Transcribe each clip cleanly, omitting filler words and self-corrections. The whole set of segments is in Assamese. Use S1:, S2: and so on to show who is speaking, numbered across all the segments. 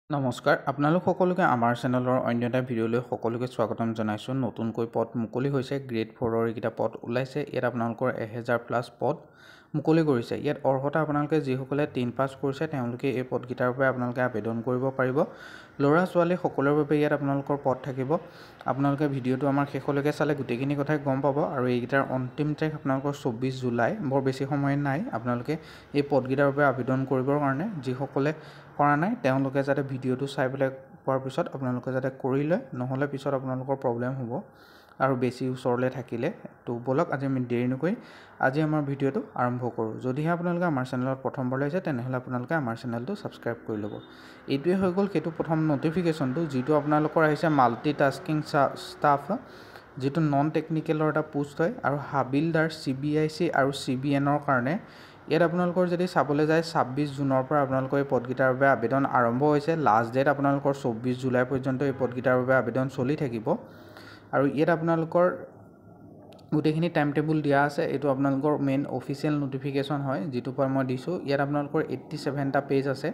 S1: নমস্কাৰ আপোনালোক সকলোকে আমাৰ চেনেলৰ অন্য এটা ভিডিঅ'লৈ সকলোকে স্বাগতম জনাইছোঁ। নতুনকৈ পদ মুকলি হৈছে, গ্ৰেড 4ৰ এইকেইটা পদ ওলাইছে। ইয়াত আপোনালোকৰ 1000+ পদ মুকলি কৰিছে। ইয়াত অৰ্হতা আপোনালোকে যিসকলে 10 পাছ কৰিছে তেওঁলোকে এই পদকেইটাৰ বাবে আপোনালোকে আবেদন কৰিব পাৰিব। ল'ৰা ছোৱালী সকলোৰে বাবে ইয়াত আপোনালোকৰ পদ থাকিব। আপোনালোকে ভিডিঅ'টো আমাৰ শেষলৈকে চালে গোটেইখিনি কথাই গম পাব। আৰু এইকেইটাৰ অন্তিম তাৰিখ আপোনালোকৰ 24 জুলাই, বৰ বেছি সময় নাই। আপোনালোকে এই পদকেইটাৰ বাবে আবেদন কৰিবৰ কাৰণে যিসকলে কৰা নাই তেওঁলোকে যাতে ভিডিঅ'টো চাই পেলাই পোৱাৰ পিছত আপোনালোকে যাতে কৰি লয়, নহ'লে পিছত আপোনালোকৰ প্ৰব্লেম হ'ব আৰু বেছি ওচৰলৈ থাকিলে। তো ব'লক আজি আমি দেৰি নকৰি আজি আমাৰ ভিডিঅ'টো আৰম্ভ কৰোঁ। যদিহে আপোনালোকে আমাৰ চেনেলত প্ৰথমবাৰ আহিছে তেনেহ'লে আপোনালোকে আমাৰ চেনেলটো ছাবস্ক্ৰাইব কৰি ল'ব। এইটোৱে হৈ গ'ল সেইটো প্ৰথম ন'টিফিকেশ্যনটো, যিটো আপোনালোকৰ আহিছে মাল্টিটাস্কিং ষ্টাফ, যিটো নন টেকনিকেলৰ এটা পোষ্ট হয়। আৰু হাবিলদাৰ CBIC আৰু CBNৰ কাৰণে ইয়াত আপোনালোকৰ যদি চাবলৈ যায় 26 জুনৰ পৰা আপোনালোকৰ এই পদকেইটাৰ বাবে আবেদন আৰম্ভ হৈছে। লাষ্ট ডেট আপোনালোকৰ 24 জুলাই পৰ্যন্ত এই পদকেইটাৰ বাবে আবেদন চলি থাকিব। আৰু ইয়াত আপোনালোকৰ গোটেইখিনি টাইম টেবুল দিয়া আছে। এইটো আপোনালোকৰ মেইন অফিচিয়েল ন'টিফিকেশ্যন হয়, যিটোৰ পৰা মই দিছোঁ। ইয়াত আপোনালোকৰ 87টা পেজ আছে।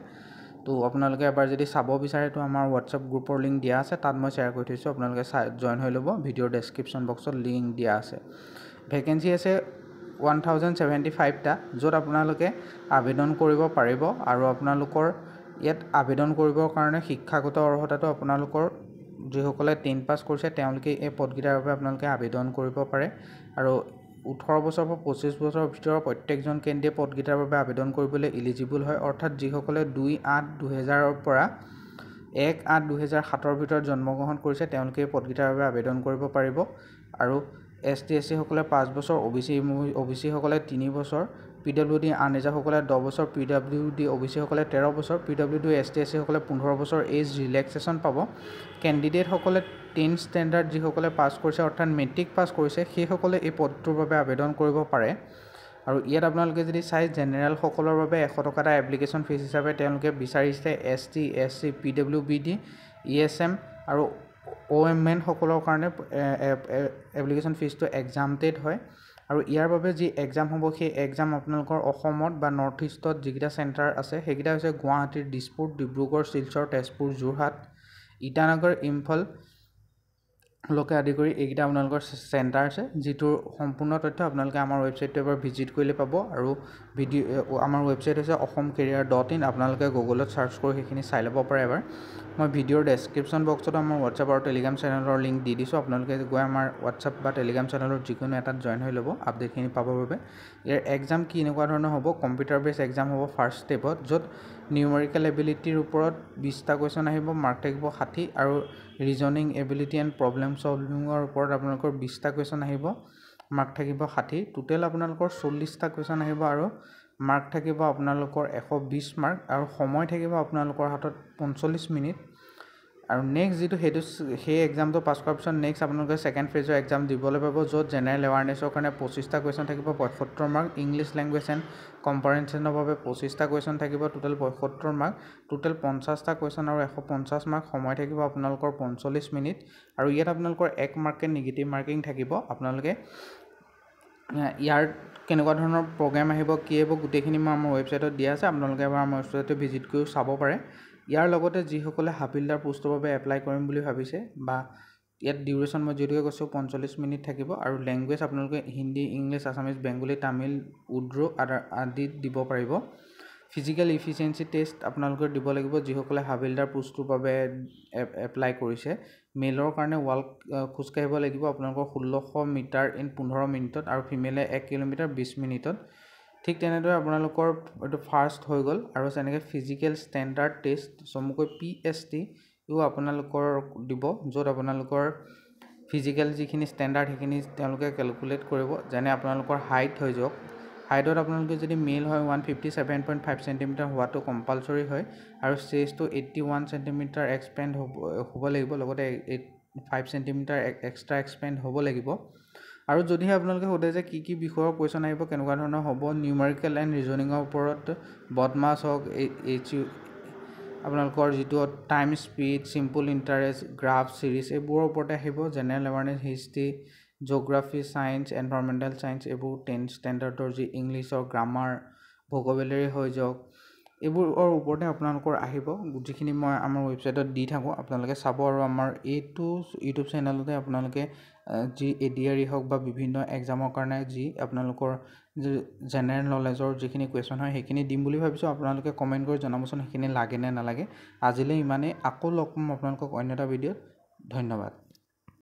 S1: তো আপোনালোকে এবাৰ যদি চাব বিচাৰে তো আমাৰ হোৱাটছআপ গ্ৰুপৰ লিংক দিয়া আছে, তাত মই শ্বেয়াৰ কৰি থৈছোঁ। আপোনালোকে জইন হৈ ল'ব। ভিডিঅ'ৰ ডেছক্ৰিপশ্যন বক্সত লিংক দিয়া আছে। ভেকেঞ্চি আছে 1075টা, য'ত আপোনালোকে আবেদন কৰিব পাৰিব। আৰু আপোনালোকৰ ইয়াত আবেদন কৰিবৰ কাৰণে শিক্ষাগত অৰ্হতাটো আপোনালোকৰ যিসকলে 10 পাছ কৰিছে তেওঁলোকে এই পদকেইটাৰ বাবে আপোনালোকে আবেদন কৰিব পাৰে। আৰু 18 বছৰৰ পৰা 25 বছৰৰ ভিতৰত প্ৰত্যেকজন কেন্দ্ৰীয় পদকেইটাৰ বাবে আবেদন কৰিবলৈ ইলিজিবল হয়। অৰ্থাৎ যিসকলে 2-8-2000ৰ পৰা 1-8-2007ৰ ভিতৰত জন্মগ্ৰহণ কৰিছে তেওঁলোকে এই পদকেইটাৰ বাবে আবেদন কৰিব পাৰিব। আৰু ST/SC সকলে 5 বছৰ, OBC সকলে 3 বছৰ, PWD আনৰিজাৰ্ভসকলে 10 বছৰ, PWD OBC সকলে 13 বছৰ, PWD ST/SC সকলে 15 বছৰ এজ ৰিলেক্সেশ্যন পাব। কেণ্ডিডেটসকলে 10 ষ্টেণ্ডাৰ্ড যিসকলে পাছ কৰিছে অৰ্থাৎ মেট্ৰিক পাছ কৰিছে সেইসকলে এই পদটোৰ বাবে আবেদন কৰিব পাৰে। আৰু ইয়াত আপোনালোকে যদি চাই জেনেৰেলসকলৰ বাবে 100 টকা এটা এপ্লিকেশ্যন ফিজ হিচাপে তেওঁলোকে বিচাৰিছে। ST, SC, PWBD, ESM আৰু OMN সকলৰ কাৰণে এপ্লিকেশ্যন ফিজটো এক্সামটেড হয়। আৰু ইয়াৰ বাবে যি এক্সাম হ'ব সেই এক্সাম আপোনালোকৰ অসমত বা নৰ্থ ইষ্টত যিকেইটা চেণ্টাৰ আছে সেইকেইটা হৈছে গুৱাহাটীৰ, দিছপুৰ, ডিব্ৰুগড়, শিলচৰ, তেজপুৰ, যোৰহাট, ইটানগৰ, ইম্ফল লোকে আদি কৰি এইকেইটা আপোনালোকৰ চেণ্টাৰ আছে। যিটোৰ সম্পূৰ্ণ তথ্য আপোনালোকে আমাৰ ৱেবছাইটটো এবাৰ ভিজিট কৰিলে পাব। আৰু আমাৰ ৱেবছাইট হৈছে অসমকেৰিয়াৰ.in। আপোনালোকে গুগলত ছাৰ্চ কৰি সেইখিনি চাই ল'ব পাৰে এবাৰ। মই ভিডিঅ'ৰ ডেছক্ৰিপশ্যন বক্সত আমাৰ হোৱাটছআপ আৰু টেলিগ্ৰাম চেনেলৰ লিংক দি দিছোঁ। আপোনালোকে গৈ আমাৰ হোৱাটছআপ বা টেলিগ্ৰাম চেনেলৰ যিকোনো এটাত জইন হৈ ল'ব আপডেটখিনি পাবৰ বাবে। ইয়াৰ এক্সাম কি এনেকুৱা ধৰণৰ হ'ব, কম্পিউটাৰ বেছ এক্সাম হ'ব ফাৰ্ষ্ট ষ্টেপত, য'ত নিউমেৰিকেল এবিলিটিৰ ওপৰত 20টা কুৱেশ্যন আহিব, মাৰ্ক থাকিব 60। আৰু ৰিজনিং এবিলিটি এণ্ড প্ৰব্লেম ছলভিঙৰ ওপৰত আপোনালোকৰ 20টা কুৱেশ্যন আহিব, মাৰ্ক থাকিব 60। টোটেল আপোনালোকৰ 40টা কুৱেশ্যন আহিব আৰু মাৰ্ক থাকিব আপোনালোকৰ 120 মাৰ্ক। আৰু সময় থাকিব আপোনালোকৰ হাতত 45 মিনিট। আৰু নেক্সট যিটো সেই এক্সামটো পাছ কৰাৰ পিছত নেক্সট আপোনালোকে ছেকেণ্ড ফেজৰ এক্সাম দিবলৈ পাব, য'ত জেনেৰেল এৱাৰনেছৰ কাৰণে 25টা কুৱেশ্যন থাকিব, 75 মাৰ্ক। ইংলিছ লেংগুৱেজ এণ্ড কম্পাৰেনশ্যনৰ বাবে 25টা কুৱেশ্যন থাকিব, টোটেল 75 মাৰ্ক। টোটেল 50টা কুৱেশ্যন আৰু 150 মাৰ্ক। সময় থাকিব আপোনালোকৰ 45 মিনিট। আৰু ইয়াত আপোনালোকৰ 1 মাৰ্কে নিগেটিভ মাৰ্কিং থাকিব। আপোনালোকে ইয়াৰ কেনেকুৱা ধৰণৰ প্ৰগ্ৰেম আহিব, কি আহিব গোটেইখিনি মই আমাৰ ৱেবছাইটত দিয়া আছে। আপোনালোকে এবাৰ আমাৰ ৱেবছাইটটো ভিজিট কৰিও চাব পাৰে। ইয়াৰ লগতে যিসকলে হাবিলদাৰ পোষ্টৰ বাবে এপ্লাই কৰিম বুলি ভাবিছে বা ইয়াত ডিউৰেশ্যন মই যিহেতুকে কৈছোঁ 45 মিনিট থাকিব। আৰু লেংগুৱেজ আপোনালোকে হিন্দী, ইংলিছ, আছামিজ, বেংগলী, তামিল, উৰ্দু আদি দিব পাৰিব। ফিজিকেল ইফিচিয়েঞ্চি টেষ্ট আপোনালোকে দিব লাগিব যিসকলে হাবিলদাৰ পোষ্টটোৰ বাবে এপ্লাই কৰিছে। মেলৰ কাৰণে খোজকাঢ়িব লাগিব আপোনালোকৰ 1600 মিটাৰ ইন 15 মিনিটত, আৰু ফিমেলে 1 কিলোমিটাৰ 20 মিনিটত। ঠিক তেনেদৰে আপোনালোকৰ এইটো ফাৰ্ষ্ট হৈ গ'ল। আৰু তেনেকৈ ফিজিকেল ষ্টেণ্ডাৰ্ড টেষ্ট চমুকৈ PST আপোনালোকৰ দিব, য'ত আপোনালোকৰ ফিজিকেল যিখিনি ষ্টেণ্ডাৰ্ড সেইখিনি তেওঁলোকে কেলকুলেট কৰিব। যেনে আপোনালোকৰ হাইট হৈ যাওক, হাইটত আপোনালোকে যদি মেল হয় 157.5 চেণ্টিমিটাৰ হোৱাটো কম্পালচৰি হয়। আৰু চেষ্টটো 81 চেণ্টিমিটাৰ এক্সপেণ্ড হ'ব লাগিব, লগতে 5 চেণ্টিমিটাৰ এক্সট্ৰা এক্সপেণ্ড হ'ব লাগিব। আৰু যদিহে আপোনালোকে সোধে যে কি বিষয়ৰ কুৱেশ্যন আহিব, কেনেকুৱা ধৰণৰ হ'ব, নিউমেৰিকেল এণ্ড ৰিজনিঙৰ ওপৰত বদমাছ হওক, আপোনালোকৰ যিটো time speed, simple interest, graph, series এইবোৰৰ ওপৰতে আহিব। General awareness, history, geography, science, environmental science এইবোৰ 10 ষ্টেণ্ডাৰ্ডৰ যি ইংলিছৰ গ্ৰামাৰ, ভোকাবুলাৰী হৈ যাওক, এইবোৰৰ ওপৰতে আপোনালোকৰ আহিব, যিখিনি মই আমাৰ ৱেবছাইটত দি থাকোঁ আপোনালোকে চাব। আৰু আমাৰ এইটো ইউটিউব চেনেলতে আপোনালোকে যি ADRE হওক বা বিভিন্ন এক্সামৰ কাৰণে যি আপোনালোকৰ যি জেনেৰেল নলেজৰ যিখিনি কুৱেশ্যন হয় সেইখিনি দিম বুলি ভাবিছোঁ। আপোনালোকে কমেণ্ট কৰি জনাবচোন সেইখিনি লাগে নে নালাগে। আজিলৈ ইমানেই, আকৌ লগ পাম আপোনালোকক অন্য এটা ভিডিঅ'ত। ধন্যবাদ।